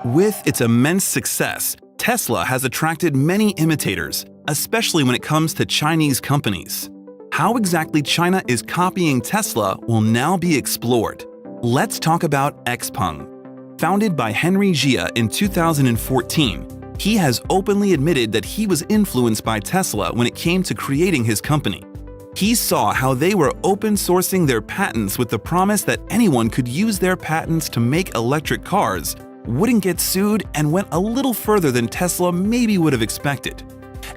With its immense success, Tesla has attracted many imitators, especially when it comes to Chinese companies. How exactly China is copying Tesla will now be explored. Let's talk about XPeng. Founded by Henry Jia in 2014, he has openly admitted that he was influenced by Tesla when it came to creating his company. He saw how they were open sourcing their patents with the promise that anyone could use their patents to make electric cars, wouldn't get sued, and went a little further than Tesla maybe would have expected.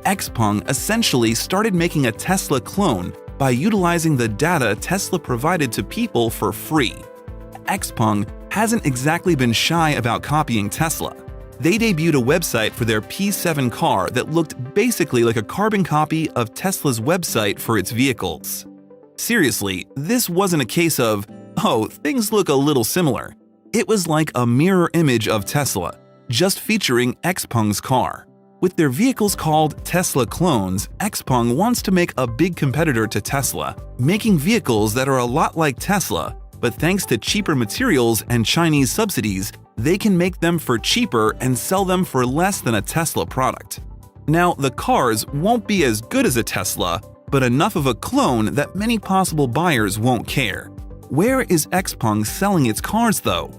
XPeng essentially started making a Tesla clone by utilizing the data Tesla provided to people for free. XPeng hasn't exactly been shy about copying Tesla. They debuted a website for their P7 car that looked basically like a carbon copy of Tesla's website for its vehicles. Seriously, this wasn't a case of, oh, things look a little similar. It was like a mirror image of Tesla, just featuring XPeng's car. With their vehicles called Tesla clones, XPeng wants to make a big competitor to Tesla, making vehicles that are a lot like Tesla, but thanks to cheaper materials and Chinese subsidies, they can make them for cheaper and sell them for less than a Tesla product. Now, the cars won't be as good as a Tesla, but enough of a clone that many possible buyers won't care. Where is XPeng selling its cars though?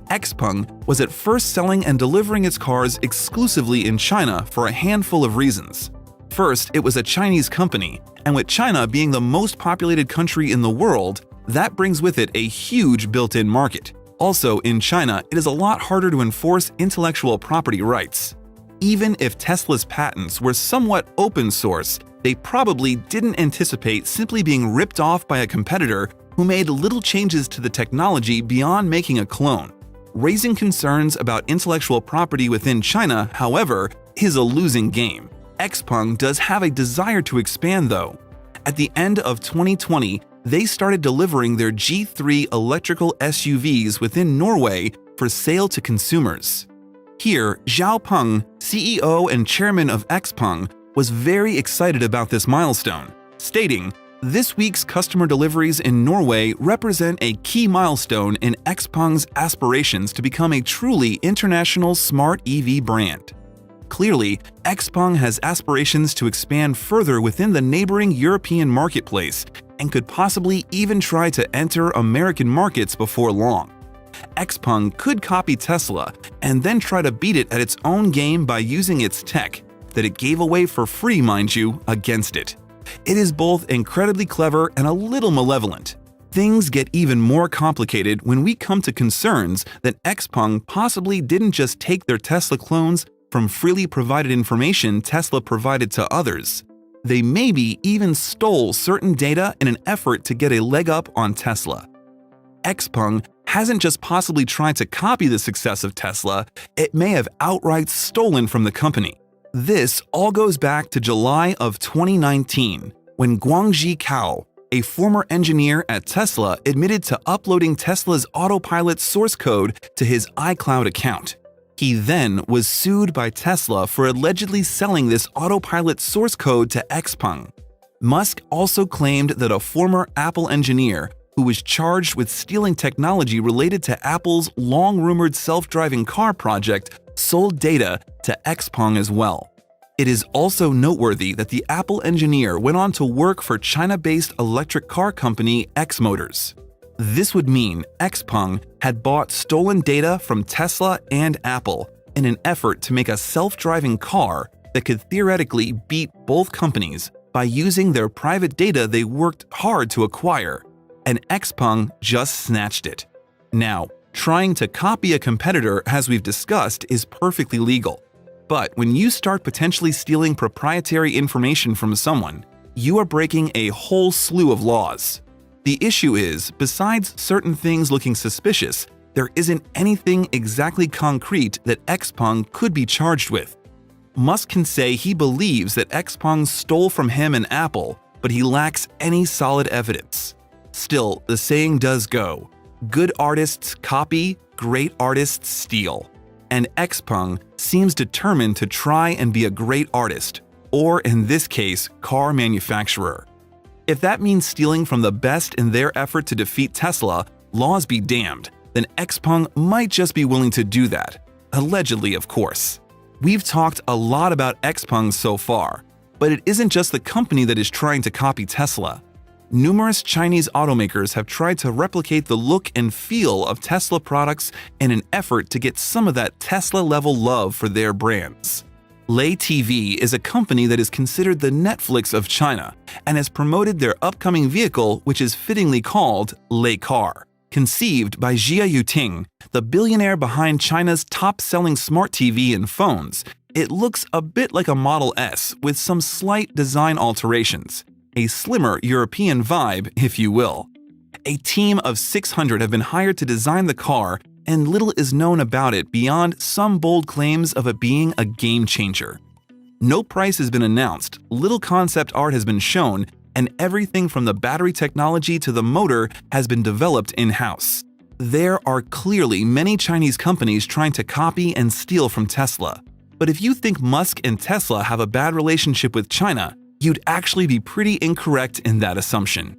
XPeng was at first selling and delivering its cars exclusively in China for a handful of reasons. First, it was a Chinese company, and with China being the most populated country in the world, that brings with it a huge built-in market. Also, in China, it is a lot harder to enforce intellectual property rights. Even if Tesla's patents were somewhat open source, they probably didn't anticipate simply being ripped off by a competitor who made little changes to the technology beyond making a clone. Raising concerns about intellectual property within China, however, is a losing game. XPeng does have a desire to expand though. At the end of 2020, they started delivering their G3 electrical SUVs within Norway for sale to consumers. Here, Zhao Peng, CEO and chairman of XPeng, was very excited about this milestone, stating, "This week's customer deliveries in Norway represent a key milestone in XPeng's aspirations to become a truly international smart EV brand." Clearly, XPeng has aspirations to expand further within the neighboring European marketplace and could possibly even try to enter American markets before long. XPeng could copy Tesla and then try to beat it at its own game by using its tech, that it gave away for free, mind you, against it. It is both incredibly clever and a little malevolent. Things get even more complicated when we come to concerns that XPeng possibly didn't just take their Tesla clones from freely provided information Tesla provided to others. They maybe even stole certain data in an effort to get a leg up on Tesla. XPeng hasn't just possibly tried to copy the success of Tesla, it may have outright stolen from the company. This all goes back to July of 2019, when Guangji Cao, a former engineer at Tesla, admitted to uploading Tesla's autopilot source code to his iCloud account. He then was sued by Tesla for allegedly selling this autopilot source code to XPeng. Musk also claimed that a former Apple engineer who was charged with stealing technology related to Apple's long-rumored self-driving car project sold data to XPeng as well. It is also noteworthy that the Apple engineer went on to work for China-based electric car company X Motors. This would mean XPeng had bought stolen data from Tesla and Apple in an effort to make a self-driving car that could theoretically beat both companies by using their private data they worked hard to acquire, and XPeng just snatched it. Now, trying to copy a competitor, as we've discussed, is perfectly legal. But when you start potentially stealing proprietary information from someone, you are breaking a whole slew of laws. The issue is, besides certain things looking suspicious, there isn't anything exactly concrete that XPeng could be charged with. Musk can say he believes that XPeng stole from him and Apple, but he lacks any solid evidence. Still, the saying does go, good artists copy, great artists steal. And XPeng seems determined to try and be a great artist, or in this case, car manufacturer. If that means stealing from the best in their effort to defeat Tesla, laws be damned, then XPeng might just be willing to do that. Allegedly, of course. We've talked a lot about XPeng so far, but it isn't just the company that is trying to copy Tesla. Numerous Chinese automakers have tried to replicate the look and feel of Tesla products in an effort to get some of that Tesla-level love for their brands. Lei TV is a company that is considered the Netflix of China and has promoted their upcoming vehicle, which is fittingly called Lei Car. Conceived by Jia Yuting, the billionaire behind China's top-selling smart TV and phones, it looks a bit like a Model S with some slight design alterations. A slimmer European vibe, if you will. A team of 600 have been hired to design the car, and little is known about it beyond some bold claims of it being a game changer. No price has been announced, little concept art has been shown, and everything from the battery technology to the motor has been developed in-house. There are clearly many Chinese companies trying to copy and steal from Tesla. But if you think Musk and Tesla have a bad relationship with China, you'd actually be pretty incorrect in that assumption.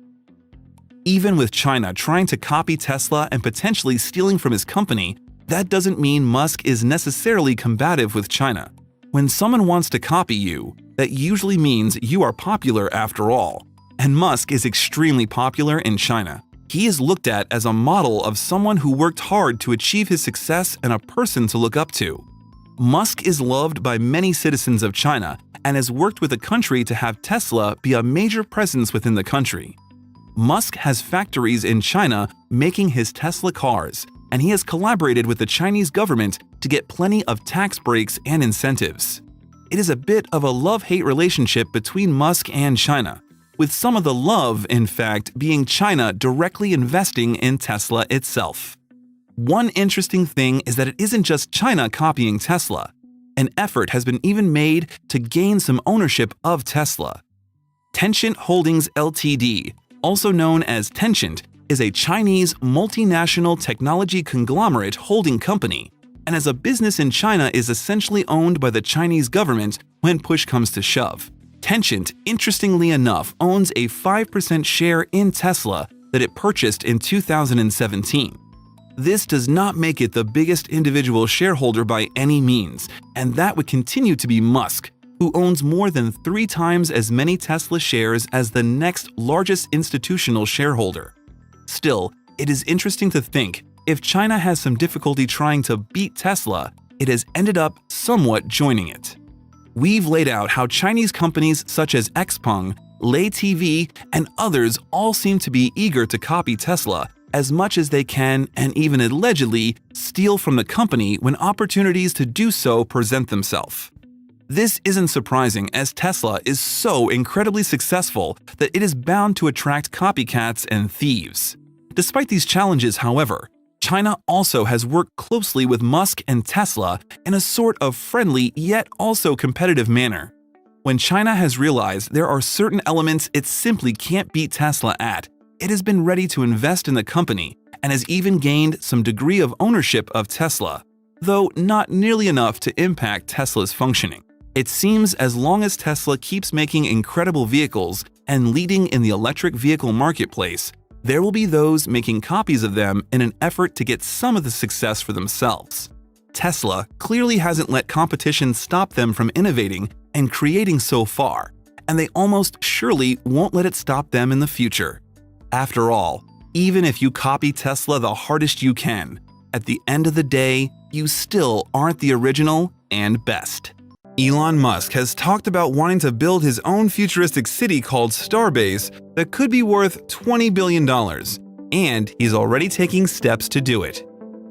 Even with China trying to copy Tesla and potentially stealing from his company, that doesn't mean Musk is necessarily combative with China. When someone wants to copy you, that usually means you are popular after all. And Musk is extremely popular in China. He is looked at as a model of someone who worked hard to achieve his success and a person to look up to. Musk is loved by many citizens of China and has worked with the country to have Tesla be a major presence within the country. Musk has factories in China making his Tesla cars, and he has collaborated with the Chinese government to get plenty of tax breaks and incentives. It is a bit of a love-hate relationship between Musk and China, with some of the love, in fact, being China directly investing in Tesla itself. One interesting thing is that it isn't just China copying Tesla. An effort has been even made to gain some ownership of Tesla. Tencent Holdings Ltd., also known as Tencent, is a Chinese multinational technology conglomerate holding company, and as a business in China is essentially owned by the Chinese government when push comes to shove. Tencent, interestingly enough, owns a 5% share in Tesla that it purchased in 2017. This does not make it the biggest individual shareholder by any means, and that would continue to be Musk, who owns more than 3 times as many Tesla shares as the next largest institutional shareholder. Still, it is interesting to think if China has some difficulty trying to beat Tesla, it has ended up somewhat joining it. We've laid out how Chinese companies such as XPeng, Lei TV, and others all seem to be eager to copy Tesla as much as they can and even allegedly steal from the company when opportunities to do so present themselves. This isn't surprising as Tesla is so incredibly successful that it is bound to attract copycats and thieves. Despite these challenges, however, China also has worked closely with Musk and Tesla in a sort of friendly yet also competitive manner. When China has realized there are certain elements it simply can't beat Tesla at, it has been ready to invest in the company and has even gained some degree of ownership of Tesla, though not nearly enough to impact Tesla's functioning. It seems as long as Tesla keeps making incredible vehicles and leading in the electric vehicle marketplace, there will be those making copies of them in an effort to get some of the success for themselves. Tesla clearly hasn't let competition stop them from innovating and creating so far, and they almost surely won't let it stop them in the future. After all, even if you copy Tesla the hardest you can, at the end of the day, you still aren't the original and best. Elon Musk has talked about wanting to build his own futuristic city called Starbase that could be worth $20 billion, and he's already taking steps to do it.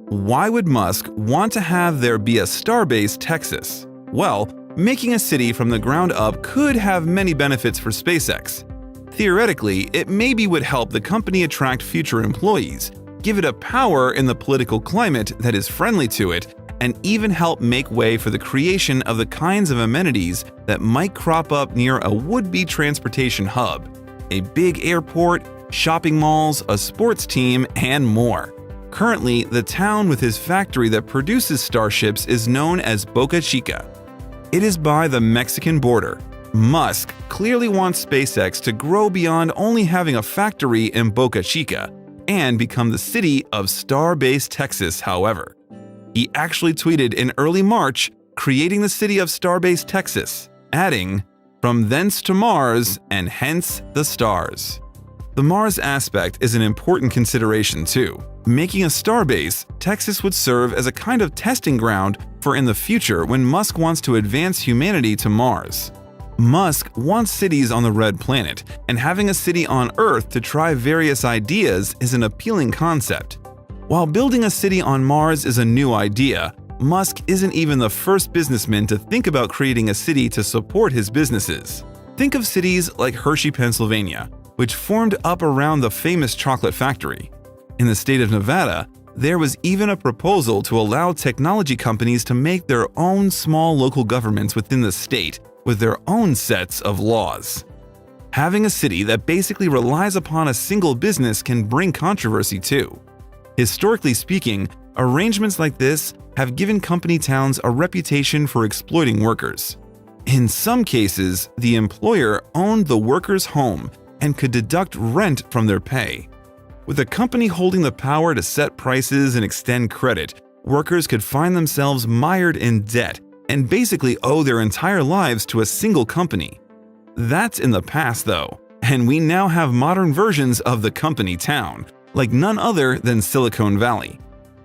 Why would Musk want to have there be a Starbase, Texas? Well, making a city from the ground up could have many benefits for SpaceX. Theoretically, it maybe would help the company attract future employees, give it a power in the political climate that is friendly to it, and even help make way for the creation of the kinds of amenities that might crop up near a would-be transportation hub, a big airport, shopping malls, a sports team, and more. Currently, the town with his factory that produces Starships is known as Boca Chica. It is by the Mexican border. Musk clearly wants SpaceX to grow beyond only having a factory in Boca Chica and become the city of Starbase, Texas, however. He actually tweeted in early March, creating the city of Starbase, Texas, adding, "From thence to Mars and hence the stars." The Mars aspect is an important consideration too. Making a starbase, Texas would serve as a kind of testing ground for in the future when Musk wants to advance humanity to Mars. Musk wants cities on the red planet, and having a city on Earth to try various ideas is an appealing concept. While building a city on Mars is a new idea, Musk isn't even the first businessman to think about creating a city to support his businesses. Think of cities like Hershey, Pennsylvania, which formed up around the famous chocolate factory. In the state of Nevada, there was even a proposal to allow technology companies to make their own small local governments within the state with their own sets of laws. Having a city that basically relies upon a single business can bring controversy too. Historically speaking, arrangements like this have given company towns a reputation for exploiting workers. In some cases, the employer owned the worker's home and could deduct rent from their pay. With a company holding the power to set prices and extend credit, workers could find themselves mired in debt and basically owe their entire lives to a single company. That's in the past though, and we now have modern versions of the company town, like none other than Silicon Valley.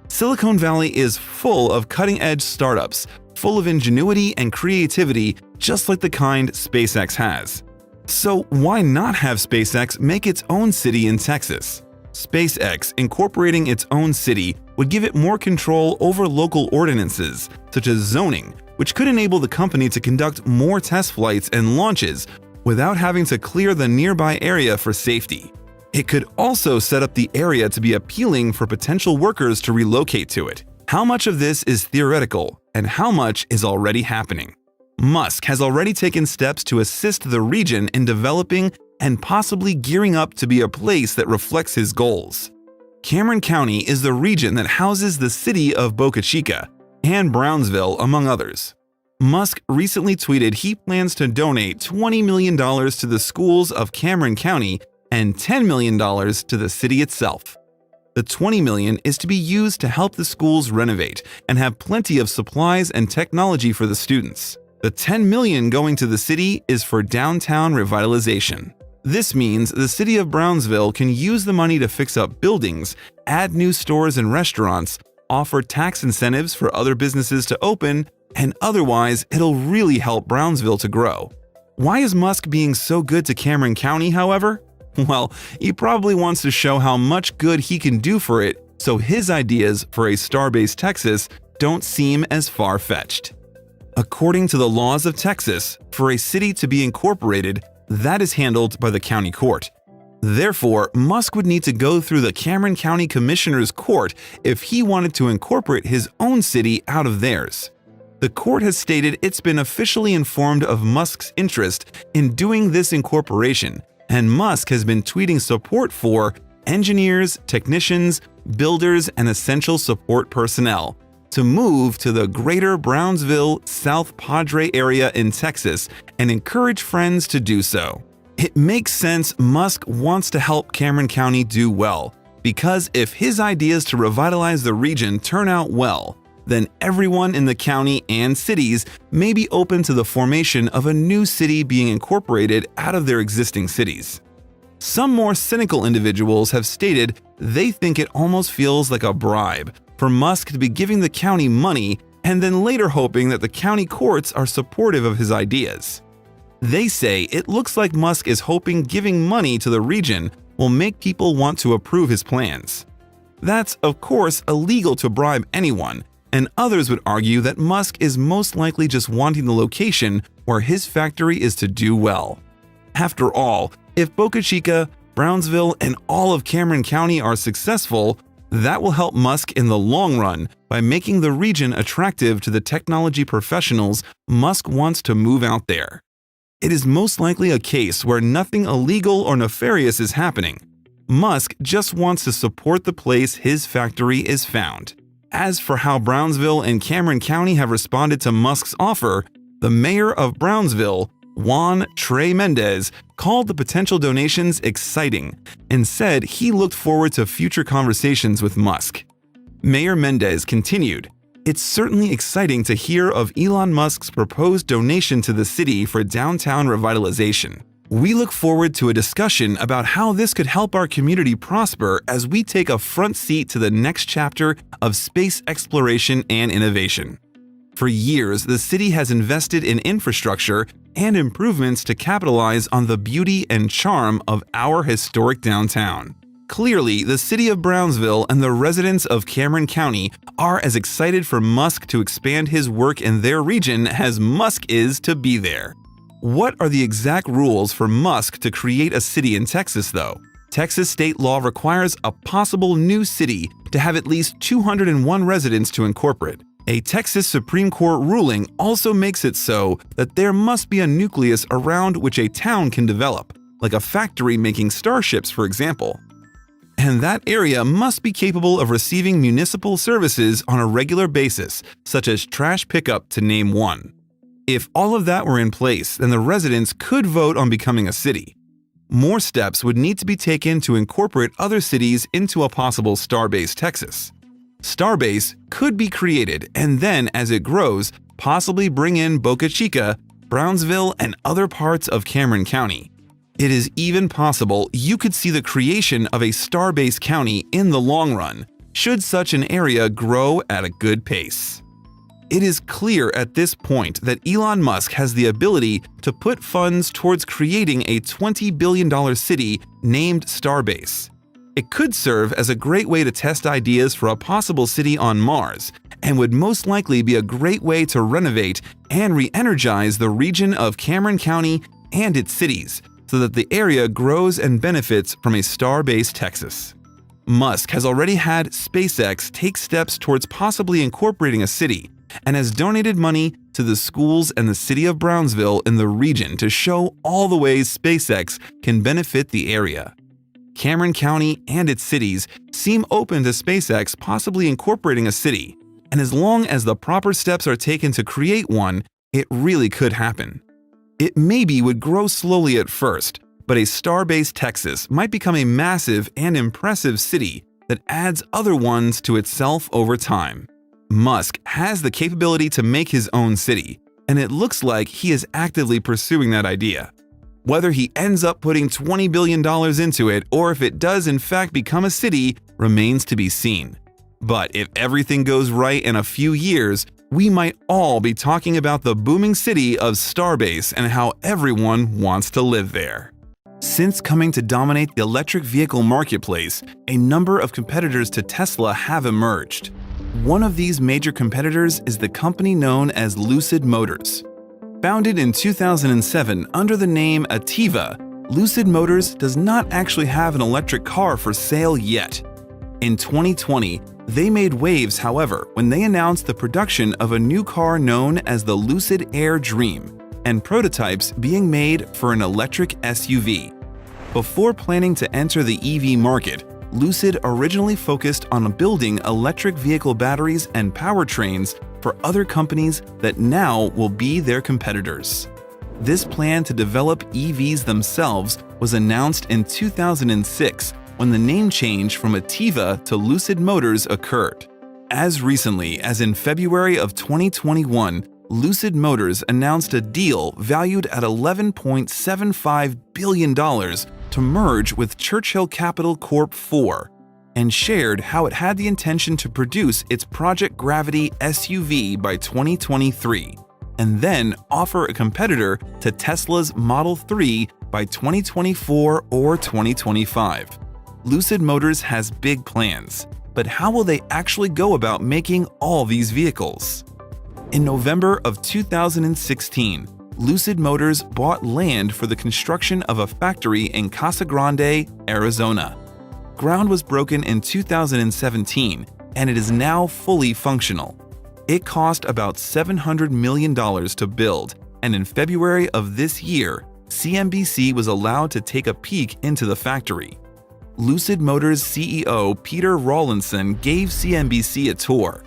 Silicon Valley is full of cutting-edge startups, full of ingenuity and creativity, just like the kind SpaceX has. So why not have SpaceX make its own city in Texas? SpaceX incorporating its own city would give it more control over local ordinances, such as zoning, which could enable the company to conduct more test flights and launches without having to clear the nearby area for safety. It could also set up the area to be appealing for potential workers to relocate to it. How much of this is theoretical and how much is already happening? Musk has already taken steps to assist the region in developing and possibly gearing up to be a place that reflects his goals. Cameron County is the region that houses the city of Boca Chica and Brownsville, among others. Musk recently tweeted he plans to donate $20 million to the schools of Cameron County and $10 million to the city itself. The $20 million is to be used to help the schools renovate and have plenty of supplies and technology for the students. The $10 million going to the city is for downtown revitalization. This means the city of Brownsville can use the money to fix up buildings, add new stores and restaurants, offer tax incentives for other businesses to open, and otherwise it'll really help Brownsville to grow. Why is Musk being so good to Cameron County, however? Well, he probably wants to show how much good he can do for it, so his ideas for a Starbase Texas don't seem as far-fetched. According to the laws of Texas, for a city to be incorporated, that is handled by the county court. Therefore, Musk would need to go through the Cameron County Commissioner's Court if he wanted to incorporate his own city out of theirs. The court has stated it's been officially informed of Musk's interest in doing this incorporation, and Musk has been tweeting support for engineers, technicians, builders, and essential support personnel to move to the greater Brownsville, South Padre area in Texas and encourage friends to do so. It makes sense Musk wants to help Cameron County do well, because if his ideas to revitalize the region turn out well, then everyone in the county and cities may be open to the formation of a new city being incorporated out of their existing cities. Some more cynical individuals have stated they think it almost feels like a bribe for Musk to be giving the county money and then later hoping that the county courts are supportive of his ideas. They say it looks like Musk is hoping giving money to the region will make people want to approve his plans. That's, of course, illegal to bribe anyone, and others would argue that Musk is most likely just wanting the location where his factory is to do well. After all, if Boca Chica, Brownsville, and all of Cameron County are successful, that will help Musk in the long run by making the region attractive to the technology professionals Musk wants to move out there. It is most likely a case where nothing illegal or nefarious is happening. Musk just wants to support the place his factory is found. As for how Brownsville and Cameron County have responded to Musk's offer, the mayor of Brownsville, Juan Trey Mendez, called the potential donations exciting and said he looked forward to future conversations with Musk. Mayor Mendez continued, It's certainly exciting to hear of Elon Musk's proposed donation to the city for downtown revitalization. We look forward to a discussion about how this could help our community prosper as we take a front seat to the next chapter of space exploration and innovation. For years, the city has invested in infrastructure and improvements to capitalize on the beauty and charm of our historic downtown. Clearly, the city of Brownsville and the residents of Cameron County are as excited for Musk to expand his work in their region as Musk is to be there. What are the exact rules for Musk to create a city in Texas, though? Texas state law requires a possible new city to have at least 201 residents to incorporate. A Texas Supreme Court ruling also makes it so that there must be a nucleus around which a town can develop, like a factory making Starships, for example. And that area must be capable of receiving municipal services on a regular basis, such as trash pickup, to name one. If all of that were in place, then the residents could vote on becoming a city. More steps would need to be taken to incorporate other cities into a possible Starbase Texas. Starbase could be created and then, as it grows, possibly bring in Boca Chica, Brownsville, and other parts of Cameron County. It is even possible you could see the creation of a Starbase County in the long run, should such an area grow at a good pace. It is clear at this point that Elon Musk has the ability to put funds towards creating a $20 billion city named Starbase. It could serve as a great way to test ideas for a possible city on Mars, and would most likely be a great way to renovate and re-energize the region of Cameron County and its cities, so that the area grows and benefits from a Starbase Texas. Musk has already had SpaceX take steps towards possibly incorporating a city, and has donated money to the schools and the city of Brownsville in the region to show all the ways SpaceX can benefit the area. Cameron County and its cities seem open to SpaceX possibly incorporating a city, and as long as the proper steps are taken to create one, it really could happen. It maybe would grow slowly at first, but a Starbase Texas might become a massive and impressive city that adds other ones to itself over time. Musk has the capability to make his own city, and it looks like he is actively pursuing that idea. Whether he ends up putting $20 billion into it or if it does in fact become a city remains to be seen. But if everything goes right in a few years, we might all be talking about the booming city of Starbase and how everyone wants to live there. Since coming to dominate the electric vehicle marketplace, a number of competitors to Tesla have emerged. One of these major competitors is the company known as Lucid Motors. Founded in 2007 under the name Ativa, Lucid Motors does not actually have an electric car for sale yet. In 2020, they made waves, however, when they announced the production of a new car known as the Lucid Air Dream, and prototypes being made for an electric SUV. Before planning to enter the EV market, Lucid originally focused on building electric vehicle batteries and powertrains for other companies that now will be their competitors. This plan to develop EVs themselves was announced in 2006 when the name change from Ativa to Lucid Motors occurred. As recently as in February of 2021, Lucid Motors announced a deal valued at $11.75 billion to merge with Churchill Capital Corp. 4, and shared how it had the intention to produce its Project Gravity SUV by 2023, and then offer a competitor to Tesla's Model 3 by 2024 or 2025. Lucid Motors has big plans, but how will they actually go about making all these vehicles? In November of 2016, Lucid Motors bought land for the construction of a factory in Casa Grande, Arizona. Ground was broken in 2017, and it is now fully functional. It cost about $700 million to build, and in February of this year, CNBC was allowed to take a peek into the factory. Lucid Motors CEO Peter Rawlinson gave CNBC a tour.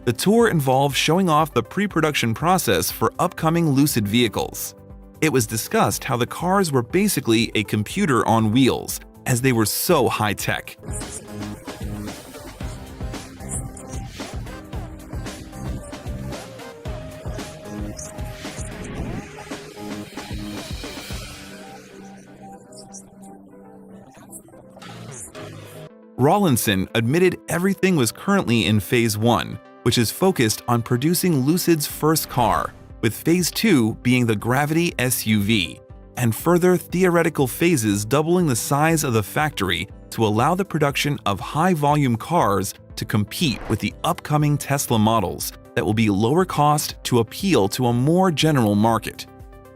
The tour involved showing off the pre-production process for upcoming Lucid vehicles. It was discussed how the cars were basically a computer on wheels, as they were so high-tech. Rawlinson admitted everything was currently in Phase 1, which is focused on producing Lucid's first car, with Phase 2 being the Gravity SUV, and further theoretical phases doubling the size of the factory to allow the production of high-volume cars to compete with the upcoming Tesla models that will be lower cost to appeal to a more general market.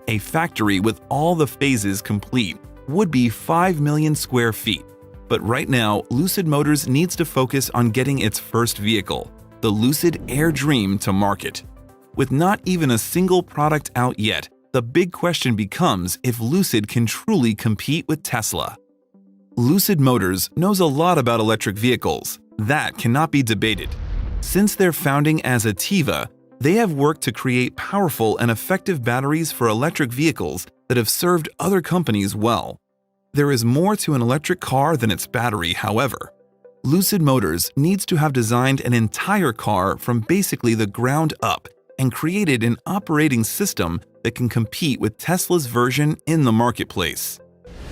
A factory with all the phases complete would be 5 million square feet, but right now Lucid Motors needs to focus on getting its first vehicle, the Lucid Air Dream, to market. With not even a single product out yet, the big question becomes if Lucid can truly compete with Tesla. Lucid Motors knows a lot about electric vehicles. That cannot be debated. Since their founding as Ativa, they have worked to create powerful and effective batteries for electric vehicles that have served other companies well. There is more to an electric car than its battery, however. Lucid Motors needs to have designed an entire car from basically the ground up and created an operating system that can compete with Tesla's version in the marketplace.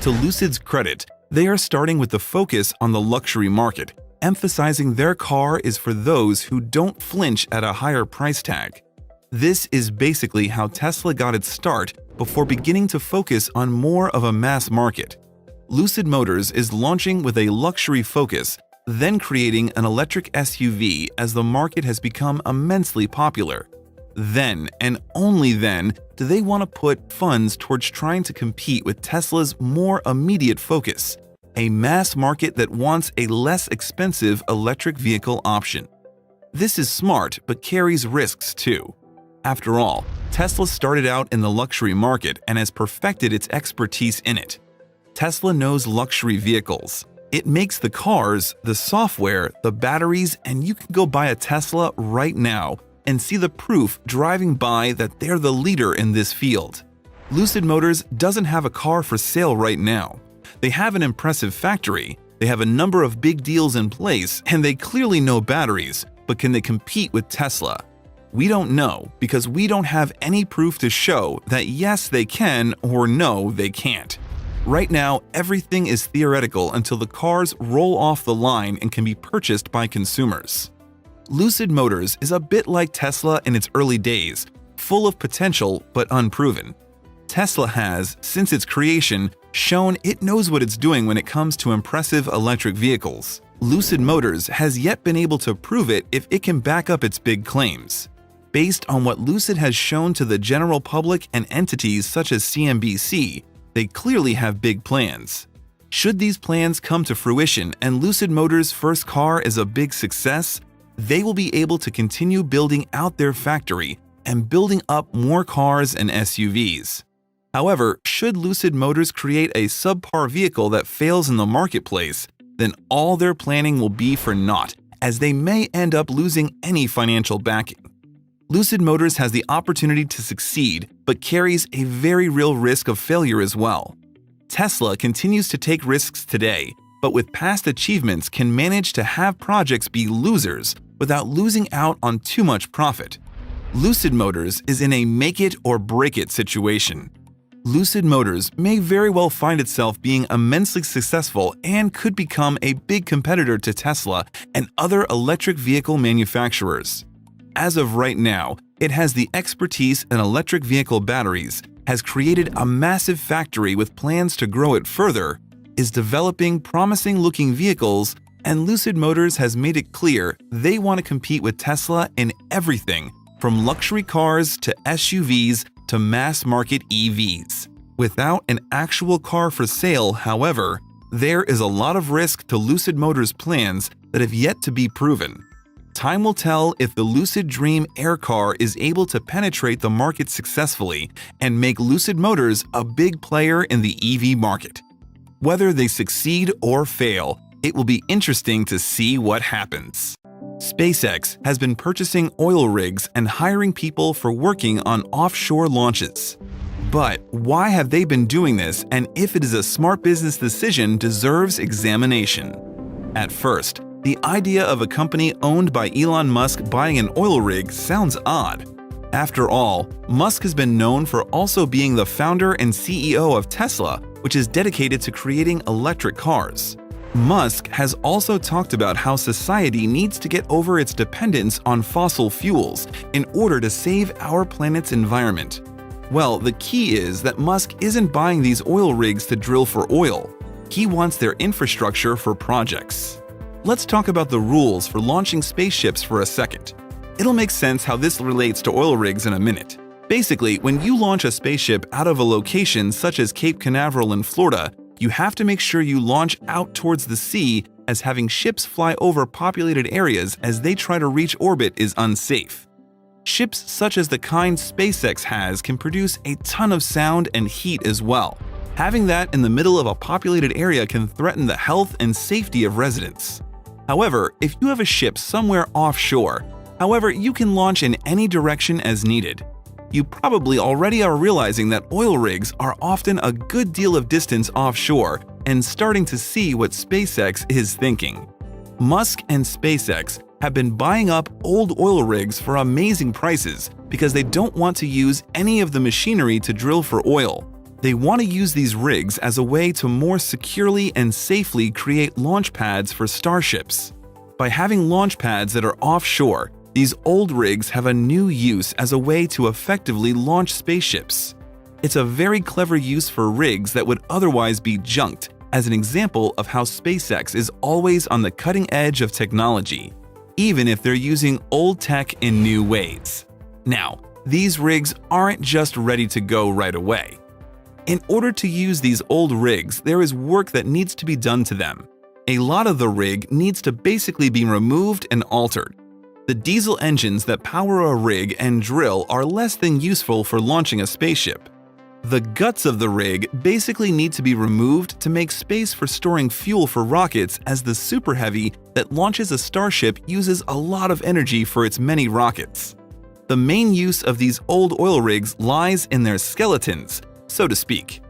To Lucid's credit, they are starting with the focus on the luxury market, emphasizing their car is for those who don't flinch at a higher price tag. This is basically how Tesla got its start before beginning to focus on more of a mass market. Lucid Motors is launching with a luxury focus, then creating an electric SUV as the market has become immensely popular. Then, and only then, do they want to put funds towards trying to compete with Tesla's more immediate focus, a mass market that wants a less expensive electric vehicle option. This is smart but carries risks too. After all, Tesla started out in the luxury market and has perfected its expertise in it. Tesla knows luxury vehicles. It makes the cars, the software, the batteries, and you can go buy a Tesla right now and see the proof driving by that they're the leader in this field. Lucid Motors doesn't have a car for sale right now. They have an impressive factory, they have a number of big deals in place, and they clearly know batteries, but can they compete with Tesla? We don't know because we don't have any proof to show that yes they can or no they can't. Right now, everything is theoretical until the cars roll off the line and can be purchased by consumers. Lucid Motors is a bit like Tesla in its early days, full of potential but unproven. Tesla has, since its creation, shown it knows what it's doing when it comes to impressive electric vehicles. Lucid Motors has yet been able to prove it if it can back up its big claims. Based on what Lucid has shown to the general public and entities such as CNBC, they clearly have big plans. Should these plans come to fruition and Lucid Motors' first car is a big success, they will be able to continue building out their factory and building up more cars and SUVs. However, should Lucid Motors create a subpar vehicle that fails in the marketplace, then all their planning will be for naught, as they may end up losing any financial backing. Lucid Motors has the opportunity to succeed, but carries a very real risk of failure as well. Tesla continues to take risks today, but with past achievements can manage to have projects be losers without losing out on too much profit. Lucid Motors is in a make-it-or-break-it situation. Lucid Motors may very well find itself being immensely successful and could become a big competitor to Tesla and other electric vehicle manufacturers. As of right now, it has the expertise in electric vehicle batteries, has created a massive factory with plans to grow it further, is developing promising-looking vehicles, and Lucid Motors has made it clear they want to compete with Tesla in everything from luxury cars to SUVs to mass-market EVs. Without an actual car for sale, however, there is a lot of risk to Lucid Motors' plans that have yet to be proven. Time will tell if the Lucid Dream Air car is able to penetrate the market successfully and make Lucid Motors a big player in the EV market. Whether they succeed or fail, it will be interesting to see what happens. SpaceX has been purchasing oil rigs and hiring people for working on offshore launches. But why have they been doing this, and if it is a smart business decision deserves examination? At first, the idea of a company owned by Elon Musk buying an oil rig sounds odd. After all, Musk has been known for also being the founder and CEO of Tesla, which is dedicated to creating electric cars. Musk has also talked about how society needs to get over its dependence on fossil fuels in order to save our planet's environment. Well, the key is that Musk isn't buying these oil rigs to drill for oil. He wants their infrastructure for projects. Let's talk about the rules for launching spaceships for a second. It'll make sense how this relates to oil rigs in a minute. Basically, when you launch a spaceship out of a location such as Cape Canaveral in Florida, you have to make sure you launch out towards the sea, as having ships fly over populated areas as they try to reach orbit is unsafe. Ships such as the kind SpaceX has can produce a ton of sound and heat as well. Having that in the middle of a populated area can threaten the health and safety of residents. However, if you have a ship somewhere offshore, you can launch in any direction as needed. You probably already are realizing that oil rigs are often a good deal of distance offshore and starting to see what SpaceX is thinking. Musk and SpaceX have been buying up old oil rigs for amazing prices because they don't want to use any of the machinery to drill for oil. They want to use these rigs as a way to more securely and safely create launch pads for Starships. By having launch pads that are offshore, these old rigs have a new use as a way to effectively launch spaceships. It's a very clever use for rigs that would otherwise be junked, as an example of how SpaceX is always on the cutting edge of technology, even if they're using old tech in new ways. Now, these rigs aren't just ready to go right away. In order to use these old rigs, there is work that needs to be done to them. A lot of the rig needs to basically be removed and altered. The diesel engines that power a rig and drill are less than useful for launching a spaceship. The guts of the rig basically need to be removed to make space for storing fuel for rockets, as the Super Heavy that launches a Starship uses a lot of energy for its many rockets. The main use of these old oil rigs lies in their skeletons, so to speak.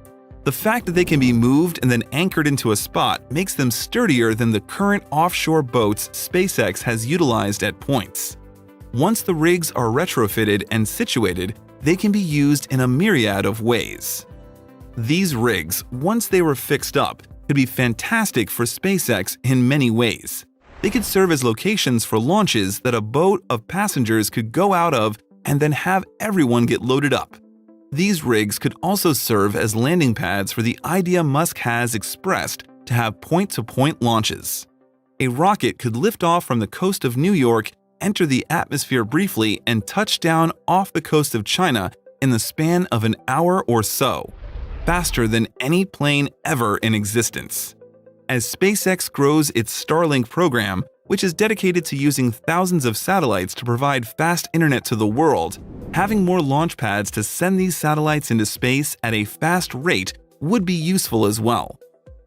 The fact that they can be moved and then anchored into a spot makes them sturdier than the current offshore boats SpaceX has utilized at points. Once the rigs are retrofitted and situated, they can be used in a myriad of ways. These rigs, once they were fixed up, could be fantastic for SpaceX in many ways. They could serve as locations for launches that a boat of passengers could go out of and then have everyone get loaded up. These rigs could also serve as landing pads for the idea Musk has expressed to have point-to-point launches. A rocket could lift off from the coast of New York, enter the atmosphere briefly, and touch down off the coast of China in the span of an hour or so, faster than any plane ever in existence. As SpaceX grows its Starlink program, which is dedicated to using thousands of satellites to provide fast internet to the world, having more launch pads to send these satellites into space at a fast rate would be useful as well.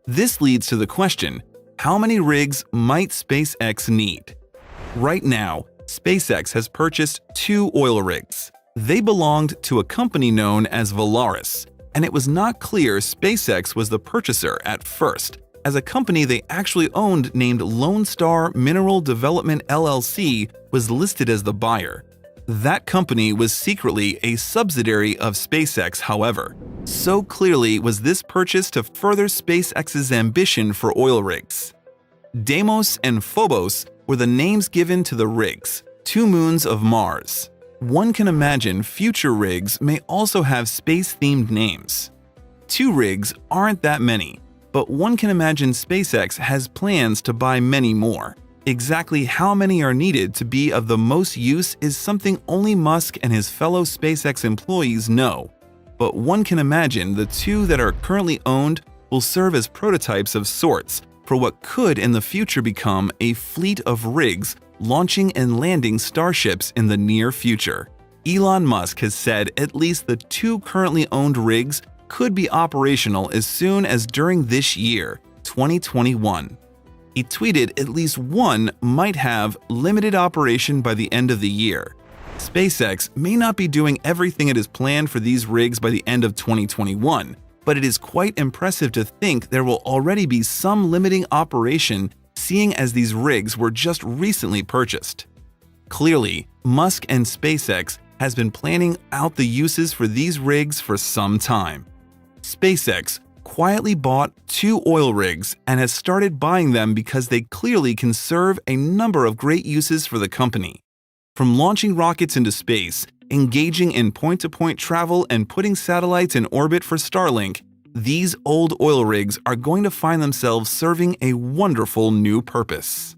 This leads to the question, how many rigs might SpaceX need? Right now, SpaceX has purchased 2 oil rigs. They belonged to a company known as Valaris, and it was not clear SpaceX was the purchaser at first, as a company they actually owned named Lone Star Mineral Development LLC was listed as the buyer. That company was secretly a subsidiary of SpaceX, however. So clearly was this purchase to further SpaceX's ambition for oil rigs. Deimos and Phobos were the names given to the rigs, 2 moons of Mars. One can imagine future rigs may also have space-themed names. 2 rigs aren't that many, but one can imagine SpaceX has plans to buy many more. Exactly how many are needed to be of the most use is something only Musk and his fellow SpaceX employees know. But one can imagine the 2 that are currently owned will serve as prototypes of sorts for what could in the future become a fleet of rigs launching and landing Starships in the near future. Elon Musk has said at least the 2 currently owned rigs could be operational as soon as during this year, 2021. He tweeted at least one might have limited operation by the end of the year. SpaceX may not be doing everything it has planned for these rigs by the end of 2021, but it is quite impressive to think there will already be some limiting operation, seeing as these rigs were just recently purchased. Clearly, Musk and SpaceX has been planning out the uses for these rigs for some time. SpaceX quietly bought 2 oil rigs and has started buying them because they clearly can serve a number of great uses for the company. From launching rockets into space, engaging in point-to-point travel, and putting satellites in orbit for Starlink, these old oil rigs are going to find themselves serving a wonderful new purpose.